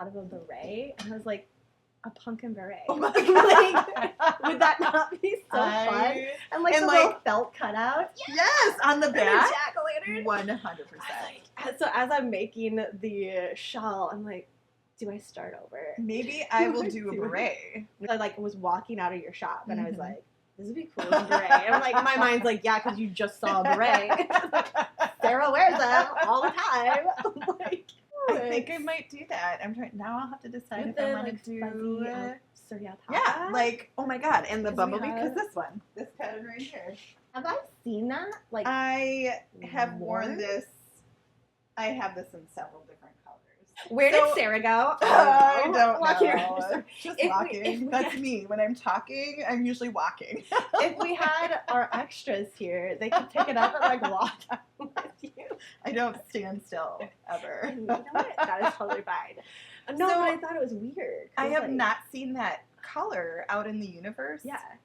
thought of a beret, and I was like, a pumpkin beret. Oh my Like, would that not be so fun? And like the little felt cutout. Yes, on the back. Jack-o'-lantern. 100%. So as I'm making the shawl, I'm like, do I start over? Maybe I will do a beret. I like was walking out of your shop, and I was like, this would be cool as a beret. And like my mind's like, yeah, because you just saw a beret. Sarah wears them all the time. Like, I think I might do that. I'm trying now. I'll have to decide if I want to do. Yeah, like oh my god, and the bumblebee because this pattern right here. Have I seen that? Like I have worn this. I have this in several different colors. Where did Sarah go? I don't know. Walking Just walking. That's me. When I'm talking, I'm usually walking. If we had our extras here, they could pick it up and like walk down with you. I don't stand still ever. You know what? That is totally fine. No, but I thought it was weird. I have not seen that color out in the universe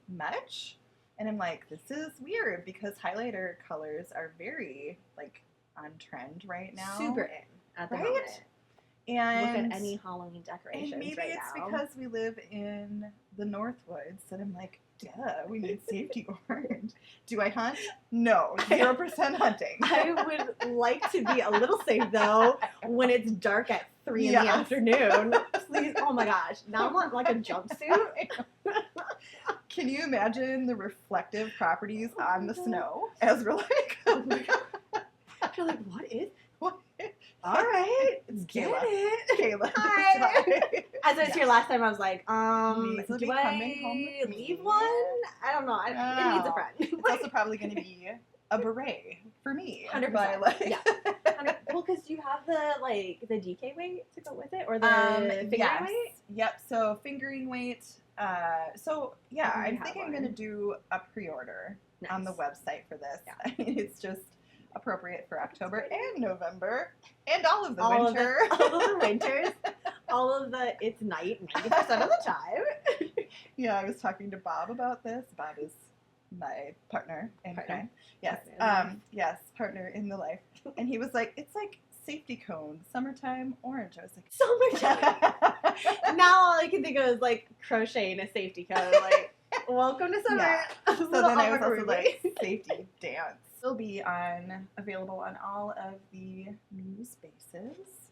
much. And I'm like, this is weird because highlighter colors are very like on trend right now. Super in at the moment. And look at any Halloween decorations. And maybe it's because we live in the Northwoods that I'm like, duh, we need safety orange. Do I hunt? No, 0% hunting. I would like to be a little safe though when it's dark at 3 in the afternoon. Please, oh my gosh, now I want like a jumpsuit. Can you imagine the reflective properties on the snow as we're like, oh my god. You're like, what is? All right, it's Kayla. Kayla. Hi. As I was here last time, I was like, do coming home with me? leave one? I don't know. It needs a friend. It's also probably going to be a beret for me. 100%. Like, yeah. Well, because you have the DK weight to go with it, or the fingering weight. Yep. So fingering weight. So yeah, I'm thinking I'm going to do a pre-order on the website for this. Yeah. I mean, it's just appropriate for October and November and all of the winter. All of the winters. All of the it's night 90% of the time. Yeah, I was talking to Bob about this. Bob is my partner in crime. Yes. Yes, partner in the life. And he was like, it's like safety cone, summertime orange. I was like, summertime. Now all I can think of is like crocheting a safety cone. Like, welcome to summer. Yeah. So then I was also like, safety dance. Will be available on all of the new spaces.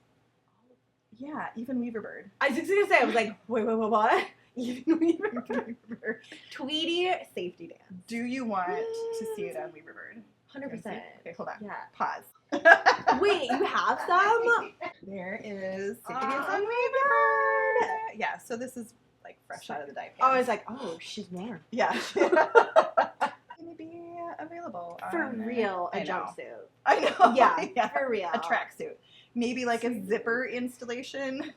Yeah, even Weaverbird. I was just gonna say, I was like, wait, what? Even Weaverbird. Tweety safety dance. Do you want to see it on Weaverbird? 100%. Okay, hold on. Yeah. Pause. Wait, you have some? There is safety dance on Weaverbird. Yeah, so this is like fresh out of the dye pan. Oh, I was like, oh, she's warm. Yeah. Gonna be available for real, a jumpsuit. I know. Yeah, for real. A tracksuit. Maybe like a zipper installation.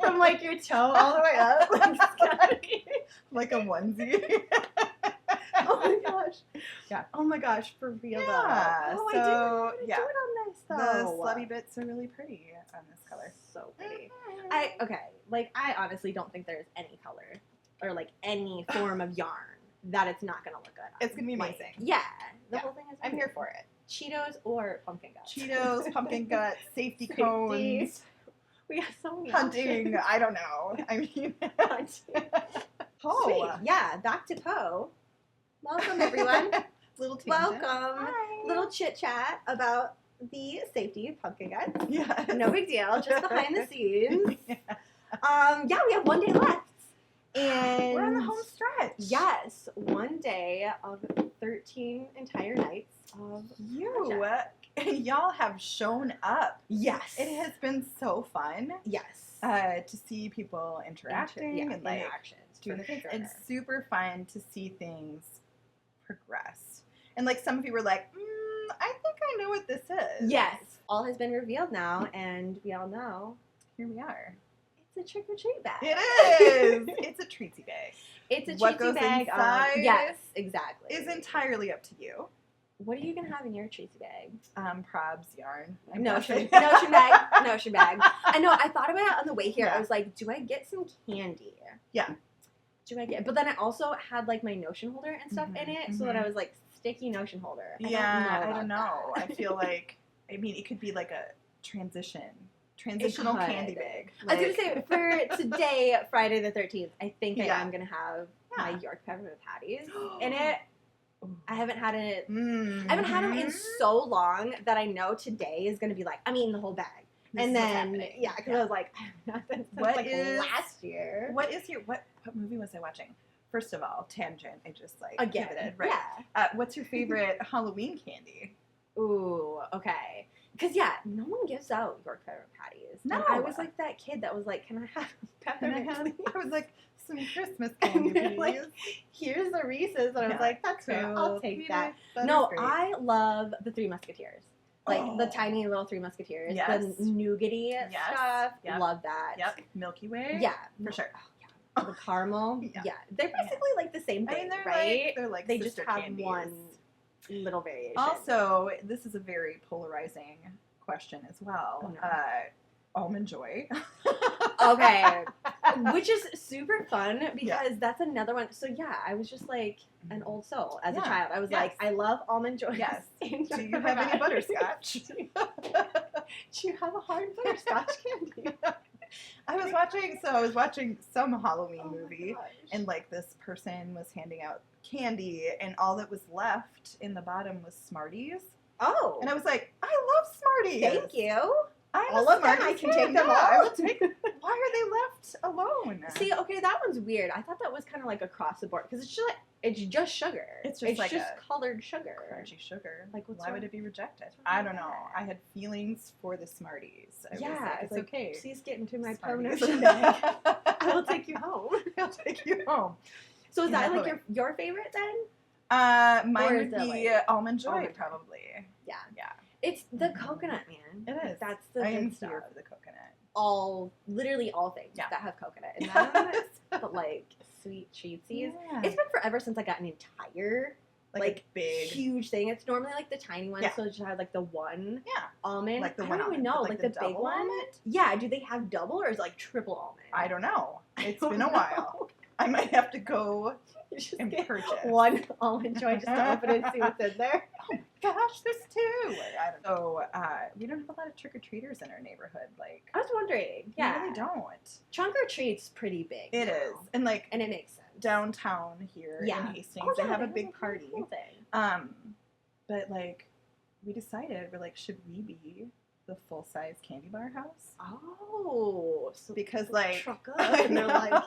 From like your toe all the way up. Like a onesie. Oh my gosh. Yeah. Oh my gosh, for real yeah. though. Oh, so, I did do it on this though. The slutty bits are really pretty on this color. So pretty. I honestly don't think there's any color or like any form of yarn that it's not gonna look good on. It's gonna be amazing. Yeah. The whole thing is I'm here for it. Cheetos or pumpkin guts. Cheetos, pumpkin guts, safety cones. We have so many hunting. options. I don't know. I mean, Poe. Sweet. Yeah, back to Poe. Welcome everyone. Little tangent. Welcome. Hi. Little chit chat about the safety pumpkin guts. Yeah. No big deal. Just behind the scenes. Yeah, we have 1 day left. And we're on the home stretch. Yes, 1 day of 13 entire nights of and y'all have shown up. Yes. It has been so fun. Yes. To see people interacting and like interactions. Doing the things. It's super fun to see things progress. And like some of you were like, I think I know what this is. Yes. All has been revealed now, and we all know. Here we are. It's a trick-or-treat bag. It is. It's a treatsy bag. It's a what treatsy goes bag. Inside yes, exactly. Is entirely up to you. What are you going to have in your treatsy bag? Probs yarn. Notion bag. Notion bag. I know. I thought about it on the way here. Yeah. I was like, do I get some candy? Yeah. Do I get? But then I also had like my Notion holder and stuff in it, so that I was like sticky Notion holder. I don't know. I feel like, I mean, it could be like a transition transitional candy bag. I was going to say, for today, Friday the 13th, I think I am going to have my Yeah. York peppermint patties in it. I haven't had it. Mm-hmm. I haven't had them in so long that I know today is going to be like, I'm eating the whole bag. This and is what's then, happening. yeah, because I was like, I haven't had that since like last year. What movie was I watching? First of all, tangent. I just like Again, pivoted, right? Yeah. What's your favorite Halloween candy? Ooh, okay. Because, yeah, no one gives out York peppermint patties. No. And I was like that kid that was like, can I have peppermint? I was like, some Christmas And candy, they're please. like, here's the Reese's. And I was like, that's fair. I'll take that. No, No, I love the Three Musketeers. Like the tiny little Three Musketeers. Yes. The nougaty stuff. Yep. Love that. Yep. Milky Way. Yeah. For sure. Oh, yeah. The caramel. Yeah. They're basically like the same thing, I mean, they're right? they're like they just sister have candies. one little variation. Also, this is a very polarizing question as well. Oh, no. Almond Joy. Okay. Which is super fun because that's another one. So yeah, I was just like an old soul as a child. I was like, I love almond joy. Yes. Do you have any butterscotch? Do you have a hard butterscotch candy? I was watching some Halloween movie, and like this person was handing out candy, and all that was left in the bottom was Smarties. Oh. And I was like, I love Smarties. Thank you. I'm all a of them. I Smarties can fan. take them Yeah, all. I will take. Why are they left alone? See, okay, that one's weird. I thought that was kind of like across the board because it's just sugar. It's just like colored sugar. Crunchy sugar. Like, why would it be rejected? I don't know. I had feelings for the Smarties. I was like, it's okay. Please get into my Smarties. permanent bag. I will take you home. I'll take you home. So is that like your favorite then? Mine would be Almond Joy, probably. Yeah. Yeah. It's the coconut, man. It is. That's the I am good stuff. here for the coconut. Literally all things that have coconut in them. But like sweet cheatsies. Yeah. It's been forever since I got an entire like big huge thing. It's normally like the tiny one, Yeah. so it just has like the one Yeah. almond. Like the I one don't even almond, know, but, like the the big double one. almond? Yeah, do they have double or is it like triple almond? I don't know. It's been a while. I might have to go just and get purchase one almond joy just to open it and see what's in there. Gosh, there's two. I don't know. So we don't have a lot of trick-or-treaters in our neighborhood. Like, I was wondering. Yeah. we really don't. Trunk or treat's pretty big. It is. And like And it makes sense. downtown here in Hastings, Oh, they yeah, have a big party. Cool thing. But like we decided we're like, should we be the full-size candy bar house? Oh, so Because like truck up and they're like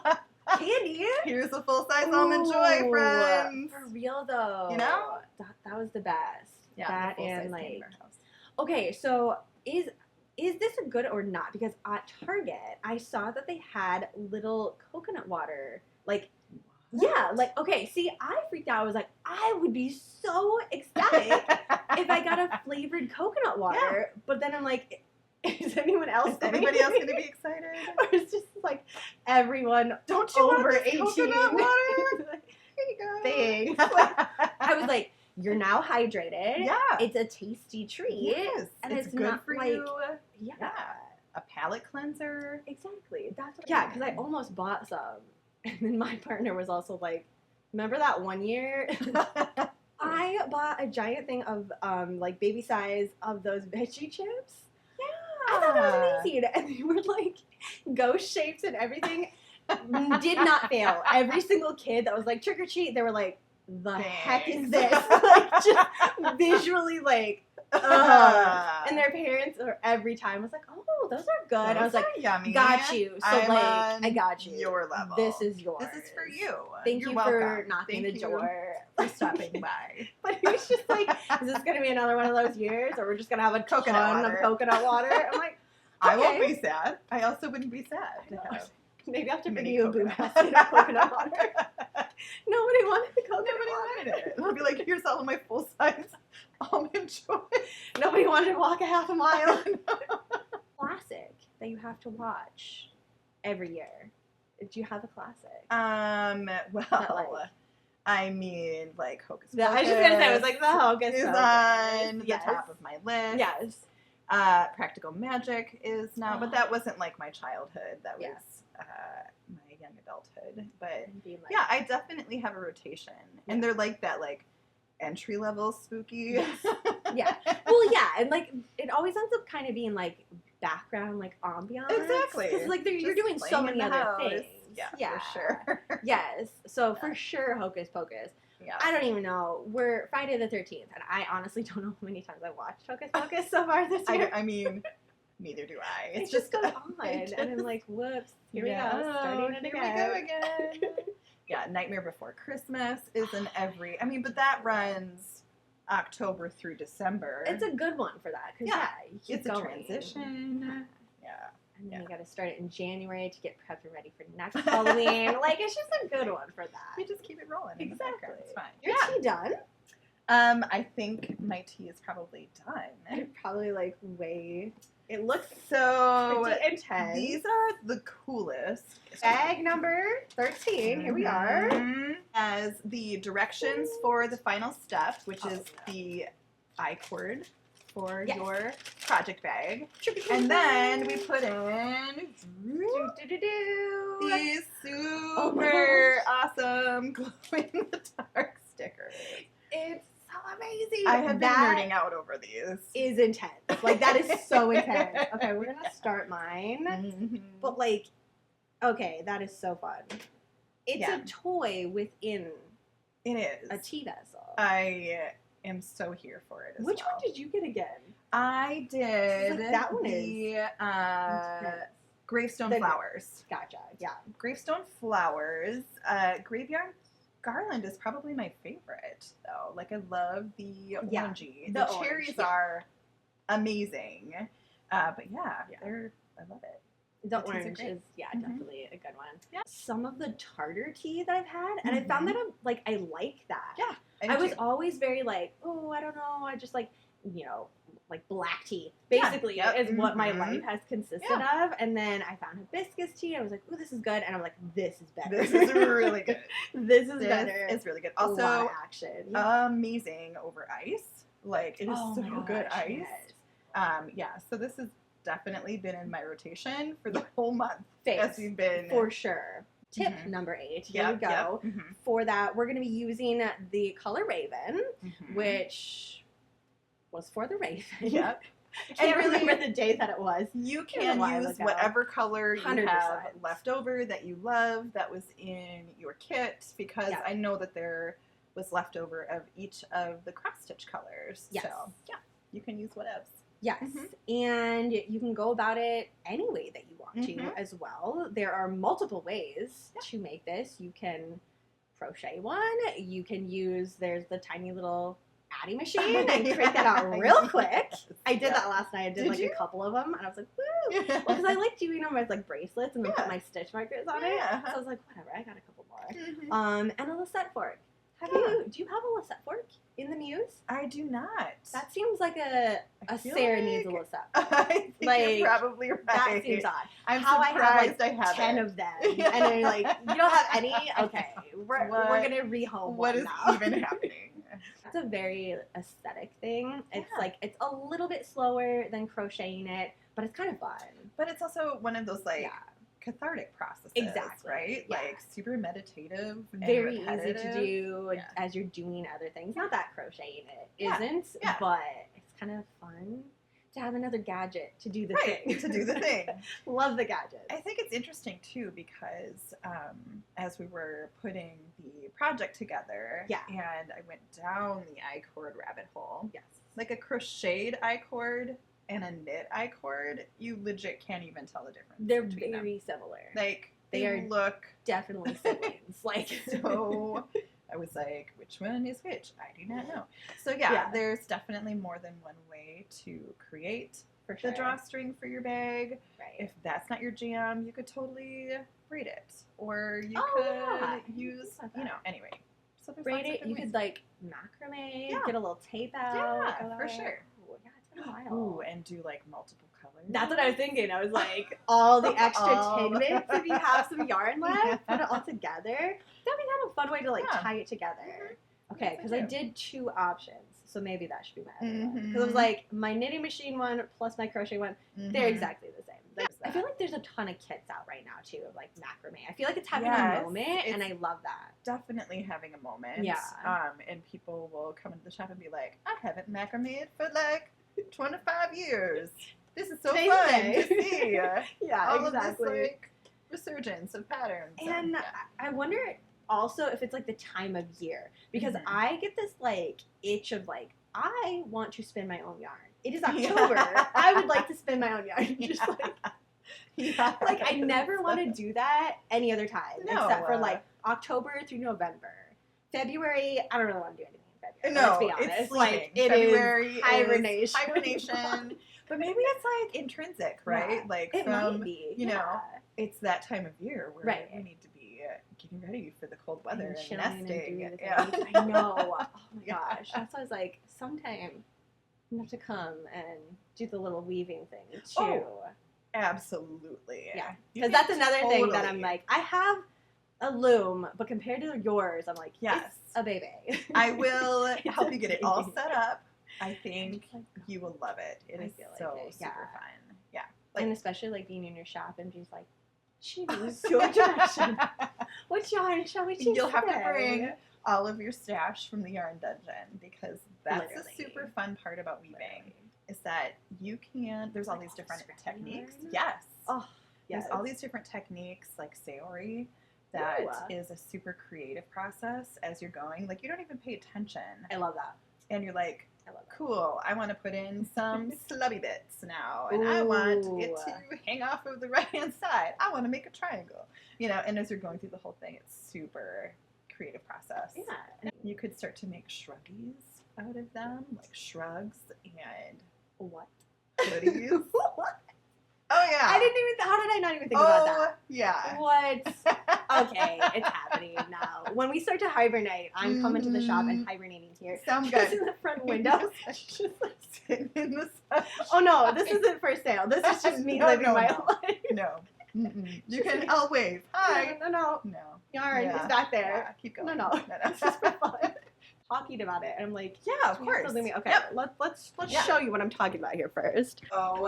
candy. Here's a full-size Almond Joy, friends. For real though. You know? That was the best. Yeah, that the full-size and candy like bar house. okay, so is this a good or not? Because at Target I saw that they had little coconut water. Like yeah, like okay, see I freaked out. I was like, I would be so ecstatic if I got a flavored coconut water. Yeah. But then I'm like, is anyone else anybody else gonna be excited? Or it's just like everyone don't you over want 18 coconut water? Here you go. Thanks. I was like, you're now hydrated. Yeah. It's a tasty treat. Yes. And it's good not for like, you. Yeah. A palate cleanser. Exactly. That's what because I almost bought some. And then my partner was also like, remember that one year? I bought a giant thing of like baby size of those veggie chips. I thought that was amazing. And they were like ghost shapes and everything. Did not fail. Every single kid that was like trick or treat, they were like, the heck is this? Like just visually like, and their parents or every time was like, oh, those are good. Those I was like, yummy. got you. So I'm like, on I got you. Your level. This is yours. This is for you. Thank You're you welcome. for knocking Thank the you door. for stopping by. But he was just like, is this going to be another one of those years? Or we're just going to have a ton of coconut water? I'm like, I won't be sad. I also wouldn't be sad to have. Maybe I have to bring mini you a boom coconut. basket of coconut water. Nobody wanted the coconut Nobody water. wanted it. I'll be like, here's all of my full-size Almond Joy. Nobody wanted to walk a half a mile. Classic that you have to watch every year. Do you have a classic? Well, I mean, like Hocus Pocus. I was just going to say, it was like the Hocus is Pocus. on the top of my list. Yes. Practical Magic is now, but that wasn't like my childhood. That was my young adulthood. But yeah, I definitely have a rotation, and they're like that, like entry level spooky. Yeah. Well, yeah, and like it always ends up kind of being like background like ambiance. Exactly. Because like you're doing so many other things. Yeah, for sure. Yes. So for sure, Hocus Pocus. Yeah. I don't even know. We're Friday the 13th, and I honestly don't know how many times I've watched Hocus Pocus so far this year. I mean, neither do I. It just goes on, and I'm like, whoops, here we go, starting it again. Here we go again. Yeah, Nightmare Before Christmas is in every. I mean, but that runs October through December. It's a good one for that, because you keep it's going. a transition. Yeah. And then you got to start it in January to get prepped and ready for next Halloween. Like, it's just a good one for that. You just keep it rolling. Exactly. It's fine. Your tea done? I think my tea is probably done. Probably like way. It looks so pretty intense. These are the coolest. Bag number 13. Here we are. As the directions for the final step, which is the I-cord for your project bag. And then we put in these super awesome glow-in-the-dark stickers. It's so amazing. I have been nerding out over these. Is intense. Like, that is so intense. Okay, we're going to start mine. But, like, okay, that is so fun. It's a toy within a tea vessel. I am so here for it as Which one did you get again? I did that one the gravestone flowers. Gotcha, yeah. Gravestone flowers. Graveyard garland is probably my favorite, though. Like, I love the orangey. The cherries are amazing. But I love it. The orange is, definitely a good one. Yeah. Some of the tartar tea that I've had, and I found that I like that. Yeah. I was always very like, oh, I don't know, I just like, like black tea, basically, is what my life has consisted of. And then I found hibiscus tea. I was like, oh, this is good. And I'm like, this is better. This is really good. This is better. It's really good. Also, a lot of action. Amazing over ice. Like, it is so good ice. Yes. So this has definitely been in my rotation for the whole month. Thanks. As we've been. For sure. Tip number 8. Here we go. For that, we're going to be using the color Raven, which was for the Raven. Yep. I can't remember the day that it was. You can use whatever color you 100%. Have left over that you love that was in your kit, because I know that there was leftover of each of the cross-stitch colors. Yes. So, you can use whatevs. Yes, and you can go about it any way that you want to as well. There are multiple ways to make this. You can crochet one. You can use, there's the tiny little Addie machine and crank that out real quick. I did that last night. I did a couple of them, and I was like, woo! Well, because I like doing them as like bracelets and then put my stitch markers on it. So I was like, whatever, I got a couple more. And a lisette fork. Do you have a lisette fork in the Muse? I do not. That seems like a Sarah needs a lisette fork. I think you're probably right. That seems odd. I'm surprised I have 10 of them. And they're like, you don't have any? Okay. We're going to rehome what is now. even happening? It's a very aesthetic thing. It's like, it's a little bit slower than crocheting it, but it's kind of fun. But it's also one of those cathartic processes. Exactly. Right? Yeah. Like super meditative. Very easy to do as you're doing other things. Not that crocheting it isn't, but it's kind of fun to have another gadget to do the thing. To do the thing. Love the gadget. I think it's interesting too, because as we were putting the project together, and I went down the I-cord rabbit hole. Yes. Like a crocheted I-cord and a knit I-cord, you legit can't even tell the difference. They're very similar. Like, they look definitely siblings. Like, so I was like, which one is which? I do not know. So there's definitely more than one way to create the drawstring for your bag. Right. If that's not your jam, you could totally braid it, or you could use, anyway. So there's braid it. You could like macrame, get a little tape out. Yeah, for sure. Ooh, and do like multiple colors. That's what I was thinking. I was like, all the extra tidbits, if you have some yarn left, put it all together. That'd be kind of a fun way to like tie it together. Okay, because I did 2 options, so maybe that should be my other one. Because it was like my knitting machine one plus my crochet one, they're exactly the same. I feel like there's a ton of kits out right now too of like macrame. I feel like it's having a moment, and I love that. Definitely having a moment. Yeah. And people will come into the shop and be like, I haven't macrameed for like 25 years. this is so Today's fun the day. to see. Yeah, All exactly. of this, like, resurgence of patterns. And I wonder also if it's like the time of year, because I get this like itch of like, I want to spin my own yarn. It is October. I would like to spin my own yarn. Just like I never want to do that any other time except for like October through November. February, I don't really want to do anything in February. No, let's be honest. it's like it February is hibernation. Is hibernation. But maybe it's like intrinsic, right? Yeah, like it from might be. you know, it's that time of year where Right. we need to be getting ready for the cold weather and chilling nesting. And yeah. I know. Oh my gosh. That's why I was like, sometime you have to come and do the little weaving thing too. Oh, absolutely. Yeah. You Because can that's another thing that totally- I'm like, I have a loom, but compared to yours, I'm like, Yes. it's a baby. I will It's help you get it all baby. set up. I think you will love it. It I is feel like so it, super yeah. fun. Yeah. And especially like being in your shop and just like, choose your direction. What yarn shall we choose? You'll have to today? bring all of your stash from the yarn dungeon, because that's Literally. the super fun part about weaving Literally. is that you can, there's all Like these all different scrappy techniques. yarn? Yes. Oh, yes. There's all these different techniques like Saori that Ooh. is a super creative process as you're going. Like you don't even pay attention. I love that. And you're like, I love that. cool, I want to put in some slubby bits now, and I want it to hang off of the right-hand side. I want to make a triangle, you know, and as you're going through the whole thing, it's super creative process. Yeah. You could start to make shruggies out of them, like shrugs and What? hoodies. What? Oh, yeah. I didn't even. How did I not even think about that? Yeah. What? Okay, it's happening now. When we start to hibernate, I'm coming to the shop and hibernating here. Sounds Just good. in the front window. Just like, Sitting in the sun. oh no, this isn't for sale. This is just me No, living no, my no. life. No. Mm-mm. You can, I'll wave. Hi. No. No. Yarn Yeah. is back Yeah, there. keep going. No. It's just for fun. Talking about it, and I'm like, Yeah, of do we have course. to leave me- Okay, Yep. let's Yeah. show you what I'm talking about here first. Oh,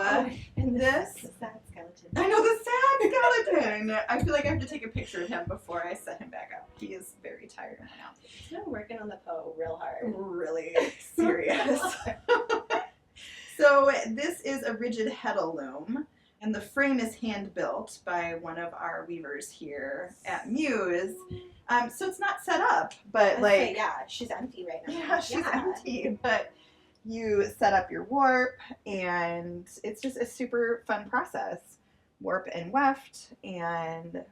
And this. sad skeleton. I know the sad skeleton. I feel like I have to take a picture of him before I set him back up. He is very tired now. He's been working on the Poe real hard. Really serious. So this is a rigid heddle loom, and the frame is hand built by one of our weavers here at Muse. So it's not set up, but like yeah, she's empty right now. yeah, she's empty. But you set up your warp, and it's just a super fun process. Warp and weft, and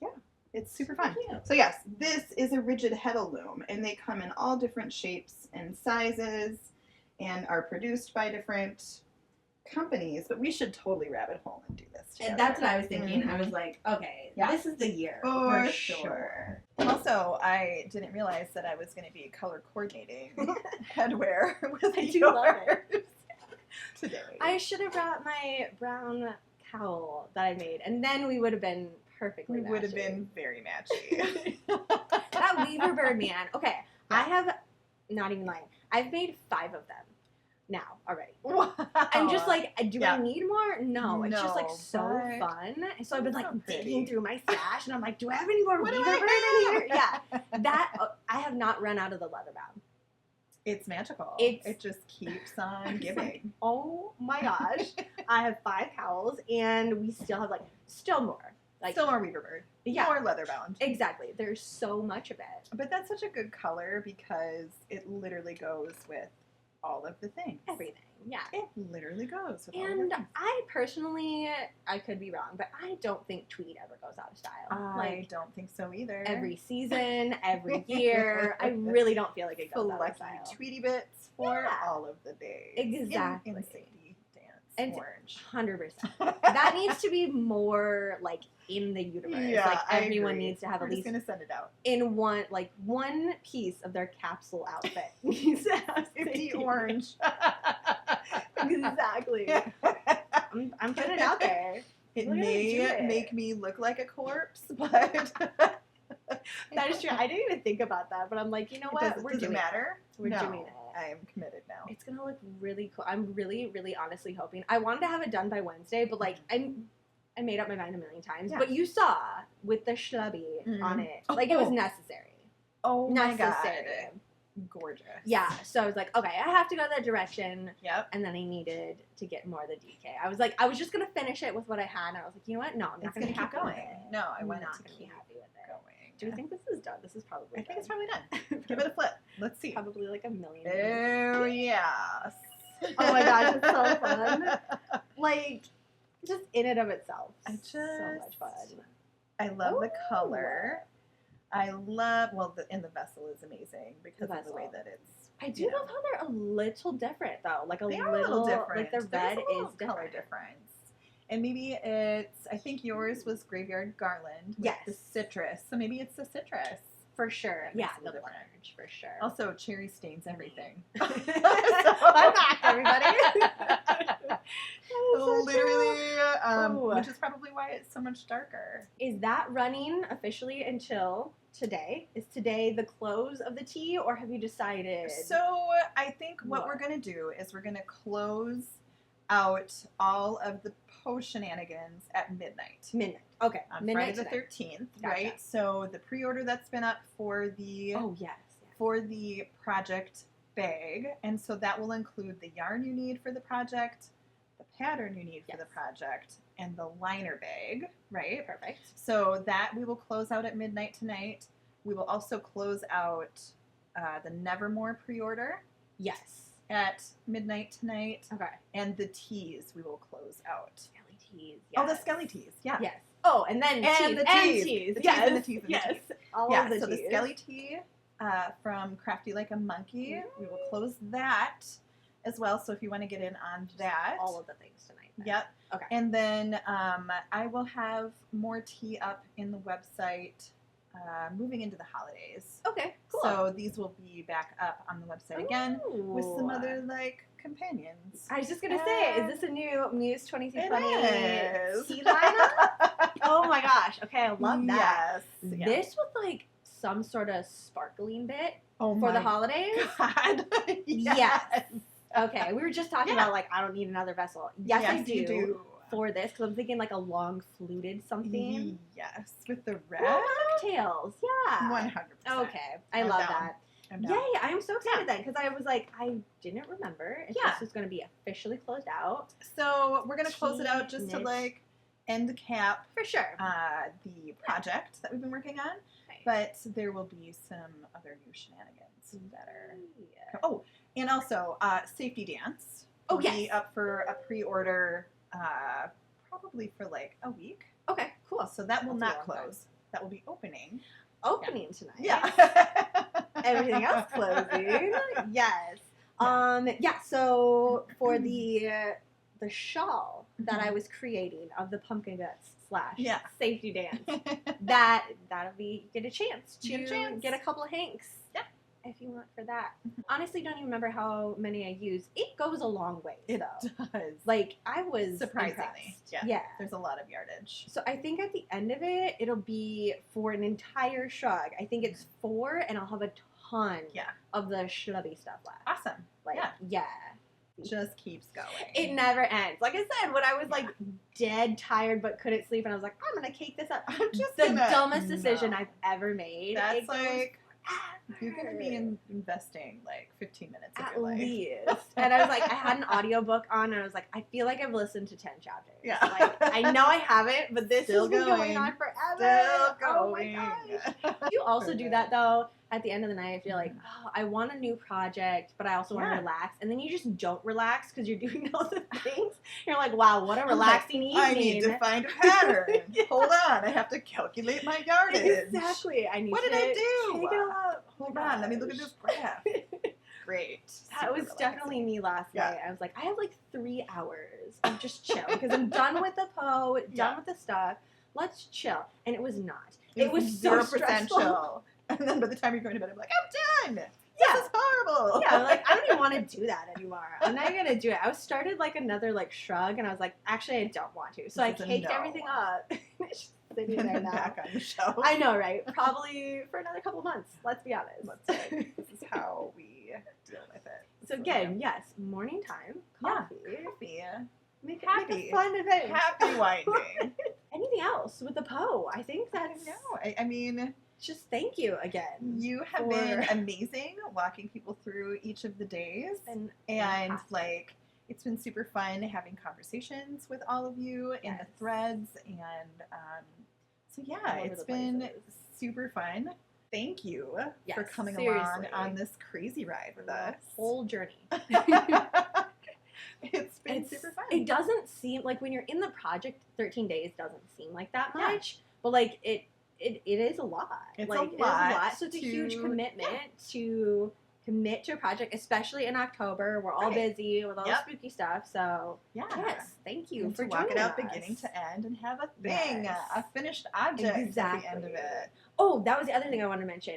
yeah, it's super fun. Cute. So yes, this is a rigid heddle loom, and they come in all different shapes and sizes, and are produced by different companies. But we should totally rabbit hole and do this together. And that's what I was thinking. Mhm. I was like, okay, Yeah. this is the year. For sure. Also, I didn't realize that I was going to be color coordinating headwear with I do love yours today. I should have brought my brown cowl that I made, and then we would have been perfectly We would have matching. been very matchy. That Weaver Bird man. Okay, I have, not even lying, I've made 5 of them now already. Wow. I'm just like, do Yeah. I need more? No, it's just like No, so but fun. And so I've been that's like so pretty. digging through my stash, and I'm like, do I have any more What do Weaver I Bird in here? have? Yeah, that I have not run out of the leather bound. It's magical. It's- it just keeps on I'm just like, giving. oh my gosh, I have 5 cowls, and we still have still more. Like, Still more Weaver Bird. yeah, More leather bound. exactly. There's so much of it. But that's such a good color because it literally goes with all of the things. Everything. Yeah. It literally goes with all of the And things. I personally, I could be wrong, but I don't think tweed ever goes out of style. I don't think so either. Every season, every year, I really don't feel like it goes out of Lucky style. Tweety bits for Yeah. all of the days. Exactly. In Sadie dance. And- Orange. 100%. That needs to be more in the universe. Yeah, I everyone agree. needs to have We're at just least gonna send it out. in one piece of their capsule outfit needs to have It's the Sadie. orange. Exactly. I'm putting it out there. It We're gonna do may it. make me look like a corpse, but That is true. I didn't even think about that, but I'm like, you know what? Does We're it doing matter? it. We're No, doing it. I am committed now. It's gonna look really cool. I'm really, really honestly hoping. I wanted to have it done by Wednesday, but I made up my mind a million times. Yeah. But you saw with the schlubby Mhm. on it, it was necessary. Oh my god. Necessary. gorgeous. Yeah, so I was like, okay, I have to go that direction. Yep. And then I needed to get more of the DK. I was like, I was just gonna finish it with what I had, and I was like, you know what? No, I'm not gonna keep keep going. No, I I'm want not to gonna keep be happy with it. going. Do we think this is done? This is probably. I think it's probably done. Give it a flip. Let's see. Probably like a million. Oh yes. Oh my gosh, it's so fun. Like, just in and of itself, so much fun. I love the color. I love, and the vessel is amazing because of the way that it's. I do love how they're a little different though. Like they are a little different. Like the red is different. Color difference. And maybe it's, I think yours was Graveyard Garland. With the citrus. So maybe it's the citrus. For sure. Yeah, the different. orange, for sure. Also, cherry stains everything. I'm back, everybody. Literally, which is probably why it's so much darker. Is that running officially until today? Is today the close of the tea, or have you decided? So I think what we're going to do is we're going to close out all of the shenanigans at midnight. Midnight. Okay. On midnight Friday the 13th, gotcha. Right? So the pre-order that's been up for the for the project bag, and so that will include the yarn you need for the project, the pattern you need for the project, and the liner bag, right? Perfect. So that we will close out at midnight tonight. We will also close out the Nevermore pre-order. Yes. At midnight tonight. Okay. And the teas we will close out. Skelly teas. Yes. Oh, the Skelly teas. Yeah. Yes. Oh, and then teas. The teas. teas. Yes. And the teas. Yes. All of the teas. So the Skelly tea from Crafty Like a Monkey. We will close that as well. So if you want to get in on that. All of the things tonight. Then. Yep. Okay. And then I will have more tea up in the website moving into the holidays. Okay, cool. So these will be back up on the website again with some other companions. I was just gonna say, is this a new Muse 2320 It is. tea lineup? Oh my gosh! Okay, I love that. Yes. This with like some sort of sparkling bit for the holidays. God. Yes. Okay, we were just talking about I don't need another vessel. Yes, I do. You do. For this, because I'm thinking like a long fluted something. Yes, with the red. Mocktails, yeah. 100%. Okay, I love that. Yay, I'm so excited then, because I was like, I didn't remember if this was going to be officially closed out. So we're going to close it out just to end cap. For sure. The project that we've been working on. Right. But there will be some other new shenanigans that are. Yeah. Oh, and also Safety Dance. Oh, will be up for a pre-order probably for a week. Okay, cool. So that will not close. That will be opening. Tonight. Yeah. Everything else closing. Yes. So for the shawl that I was creating of the pumpkin guts / safety dance, that'll be get a chance to get a couple of hanks. Yeah. If you want for that. Honestly, don't even remember how many I used. It goes a long way. It does. I was surprisingly. Impressed. Yeah. There's a lot of yardage. So I think at the end of it, it'll be for an entire shrug. I think it's 4, and I'll have a ton of the schlubby stuff left. Awesome. Just keeps going. It never ends. Like I said, when I was dead tired but couldn't sleep, and I was like, I'm gonna cake this up. I'm just the dumbest decision I've ever made. That's you're going to be investing 15 minutes of your life. At least. And I was like, I had an audiobook on, and I was like, I feel like I've listened to 10 chapters. Yeah. I know I haven't, but this has been going on forever. Still Oh going. my gosh. You also do that, though. At the end of the night, I feel like, I want a new project, but I also want to relax. And then you just don't relax because you're doing all the things. You're like, wow, what a relaxing evening. I need to find a pattern. Hold on. I have to calculate my yardage. Exactly. What did I do? Take it all out. Hold on. Let me look at this graph. Great. That was definitely me last night. I was like, I have 3 hours of just chill because I'm done with the done with the stuff. Let's chill. And it was not. It was so 0% stressful. chill. And then by the time you're going to bed, I'm like, I'm done. This is horrible. Yeah, I don't even want to do that anymore. I'm not even going to do it. I started another shrug, and I was like, actually, I don't want to. So I caked everything up. It's just sitting there now. Back on the shelf. I know, right? Probably for another couple months. Let's be honest. This is how we deal with it. So again, yes, morning time, coffee. Make it a fun event. Happy winding. Anything else with the Poe? I think that's... I know. I mean... just thank you again. You have been amazing walking people through each of the days. And like, it's been super fun having conversations with all of you in the threads. And so, yeah, it's been super fun. Thank you for coming along on this crazy ride with us. Whole journey. It's been super fun. It doesn't seem like when you're in the project, 13 days doesn't seem like that much, but like it is a lot. It's like, a lot. So it's a huge commitment to commit to a project, especially in October. We're all busy with all the spooky stuff. So yes, thank you for walk it out us. beginning to end and have a thing, a finished object at the end of it. Oh, that was the other thing I wanted to mention.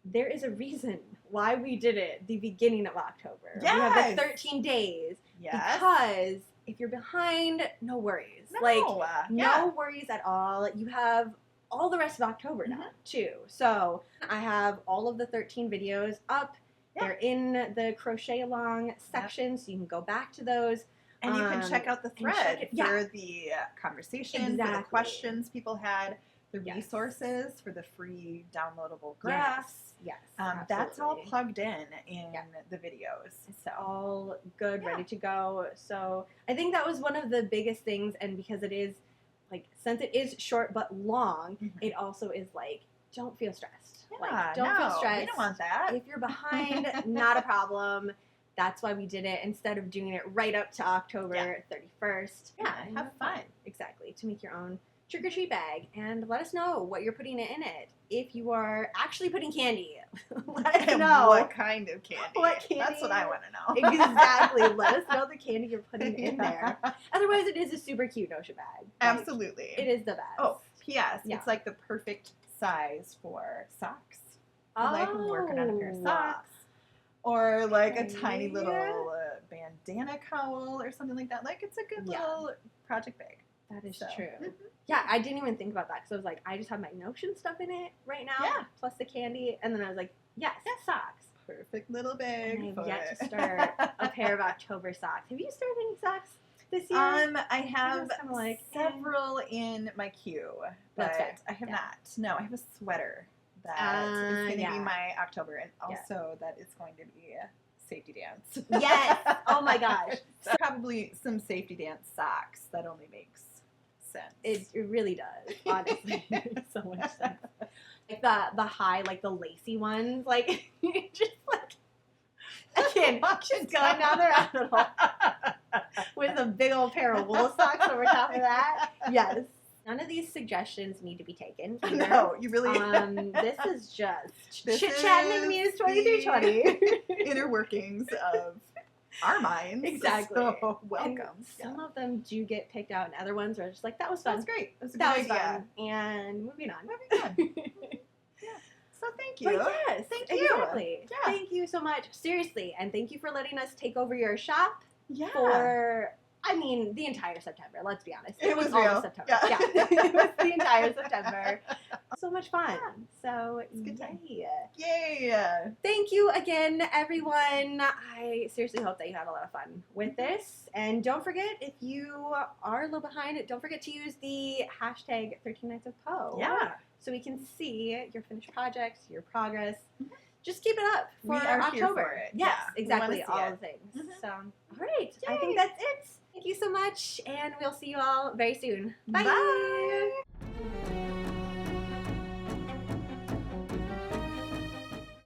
There is a reason why we did it the beginning of October. Yes. We have the 13 days. Yes. Because if you're behind, no worries. No worries at all. You have all the rest of October now, too. So I have all of the 13 videos up. Yeah. They're in the crochet along section, so you can go back to those. And you can check out the thread for the conversation, for the questions people had, the resources for the free downloadable graphs. Yes, that's all plugged in the videos. It's all good, ready to go. So I think that was one of the biggest things, and because it is, like, since it is short but long, it also is like, don't feel stressed. Don't feel stressed. We don't want that. If you're behind, not a problem. That's why we did it instead of doing it right up to October 31st. Yeah, have fun. Exactly, to make your own trick-or-treat bag, and let us know what you're putting in it. If you are actually putting candy, let us know. What kind of candy? That's what I want to know. Exactly. Let us know the candy you're putting in there. Otherwise, it is a super cute notion bag. Absolutely. It is the best. Oh, P.S. It's like the perfect size for socks. Like working on a pair of socks. Or like a tiny little bandana cowl or something like that. Like, it's a good little project bag. That is true. Yeah, I didn't even think about that because I was like, I just have my Notion stuff in it right now, plus the candy, and then I was like, yes, socks. Perfect little bag. And I've yet to start a pair of October socks. Have you started any socks this year? I have several in my queue, but I have not. No, I have a sweater that is going to be my October, and also that is going to be a safety dance. Yes. Oh my gosh. So probably some safety dance socks. That only makes sense. It really does. Honestly, it makes so much sense. Like the high, like the lacy ones, like just like again, just going down the rabbit hole with a big old pair of wool socks over top of that. Yes. None of these suggestions need to be taken. Either. No, you really. This is just chit chat and Muse 2320. Inner workings of our minds. Exactly. So, welcome. And some of them do get picked out, and other ones are just like, that was fun. That was great. That was fun. And moving on. So thank you. But yes, thank you. Exactly. Yeah. Thank you so much. Seriously, and thank you for letting us take over your shop for. I mean, the entire September, let's be honest. It was all of September. Yeah. It was the entire September. So much fun. Yeah. So, it's good time. Yay. Thank you again, everyone. I seriously hope that you had a lot of fun with this. And don't forget, if you are a little behind, don't forget to use the hashtag 13 Nights of Poe. Yeah. So we can see your finished projects, your progress. Just keep it up for we are October. Here for it. Yes, exactly. All the things. So, all right. Yay. I think that's it. Thank you so much, and we'll see you all very soon. Bye. Bye.